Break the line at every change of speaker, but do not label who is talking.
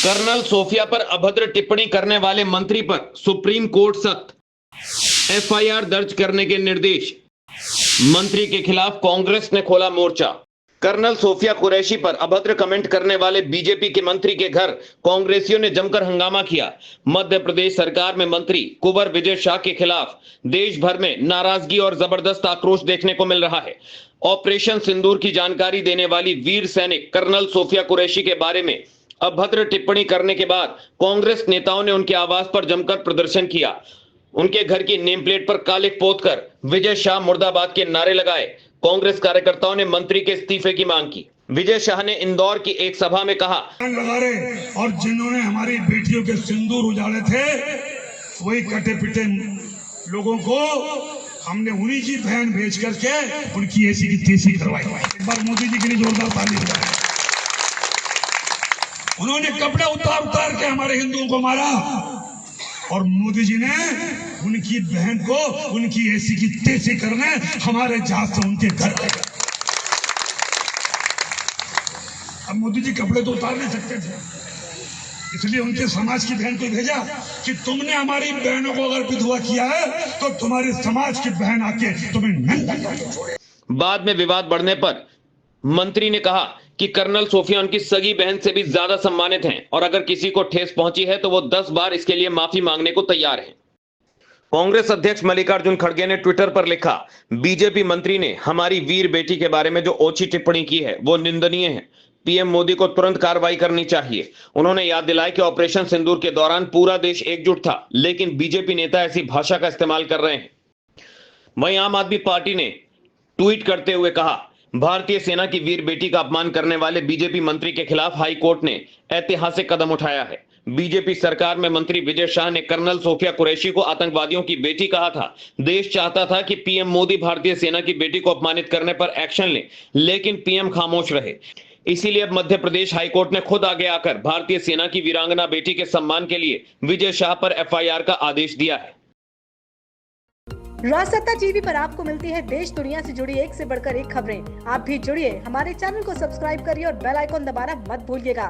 Colonel Sophia पर अभद्र टिप्पणी करने वाले मंत्री पर सुप्रीम कोर्ट सख्त, एफआईआर दर्ज करने के निर्देश। मंत्री के खिलाफ कांग्रेस ने खोला मोर्चा। कर्नल सोफिया कुरैशी पर अभद्र कमेंट करने वाले बीजेपी के मंत्री के घर कांग्रेसियों ने जमकर हंगामा किया। मध्य प्रदेश सरकार में मंत्री कुंवर विजय शाह के खिलाफ देश भर में नाराजगी और जबरदस्त आक्रोश देखने को मिल रहा है। ऑपरेशन सिंदूर की जानकारी देने वाली वीर सैनिक कर्नल सोफिया कुरैशी के बारे में अभद्र टिप्पणी करने के बाद कांग्रेस नेताओं ने उनके आवास पर जमकर प्रदर्शन किया। उनके घर की नेम प्लेट पर कालिख पोतकर विजय शाह मुर्दाबाद के नारे लगाए। कांग्रेस कार्यकर्ताओं ने मंत्री के इस्तीफे की मांग की। विजय शाह ने इंदौर की एक सभा में कहा,
लगा रहे और जिन्होंने हमारी बेटियों के सिंदूर उजाड़े थे वही कटे पिटे लोगों को हमने उन्हीं की बहन भेज करके उनकी ऐसी की तैसी करवाई। एक बार मोदी जी के लिए जोरदार ताली बजाएं। उन्होंने कपड़े उतार उतार के हमारे हिंदुओं को मारा और मोदी जी ने उनकी बहन को उनकी ऐसी की तैसी करने हमारे जहाज से उनके घर गए। अब मोदी जी कपड़े तो उतार नहीं सकते थे, इसलिए उनके समाज की बहन को भेजा कि तुमने हमारी बहनों को अगर विधवा किया है तो तुम्हारे समाज की बहन आके तुम्हें नंगा करके छोड़े।
बाद में विवाद बढ़ने पर मंत्री ने कहा कि कर्नल सोफिया उनकी सगी बहन से भी ज्यादा सम्मानित हैं और अगर किसी को ठेस पहुंची है तो वो 10 बार इसके लिए माफी मांगने को तैयार हैं। कांग्रेस अध्यक्ष मल्लिकार्जुन खड़गे ने ट्विटर पर लिखा, बीजेपी मंत्री ने हमारी वीर बेटी के बारे में जो ओछी टिप्पणी की है वो निंदनीय है। पीएम मोदी को तुरंत कार्रवाई करनी चाहिए। उन्होंने याद दिलाया कि ऑपरेशन सिंदूर के दौरान पूरा देश एकजुट था, लेकिन बीजेपी नेता ऐसी भाषा का इस्तेमाल कर रहे हैं। वहीं आम आदमी पार्टी ने ट्वीट करते हुए कहा, भारतीय सेना की वीर बेटी का अपमान करने वाले बीजेपी मंत्री के खिलाफ हाई कोर्ट ने ऐतिहासिक कदम उठाया है। बीजेपी सरकार में मंत्री विजय शाह ने कर्नल सोफिया कुरैशी को आतंकवादियों की बेटी कहा था। देश चाहता था कि पीएम मोदी भारतीय सेना की बेटी को अपमानित करने पर एक्शन ले, लेकिन पीएम खामोश रहे। इसीलिए अब मध्य प्रदेश हाईकोर्ट ने खुद आगे आकर भारतीय सेना की वीरांगना बेटी के सम्मान के लिए विजय शाह पर एफआईआर का आदेश दिया है।
राजसत्ता टीवी पर आपको मिलती है देश दुनिया से जुड़ी एक से बढ़कर एक खबरें। आप भी जुड़िए, हमारे चैनल को सब्सक्राइब करिए और बेल आइकॉन दबाना मत भूलिएगा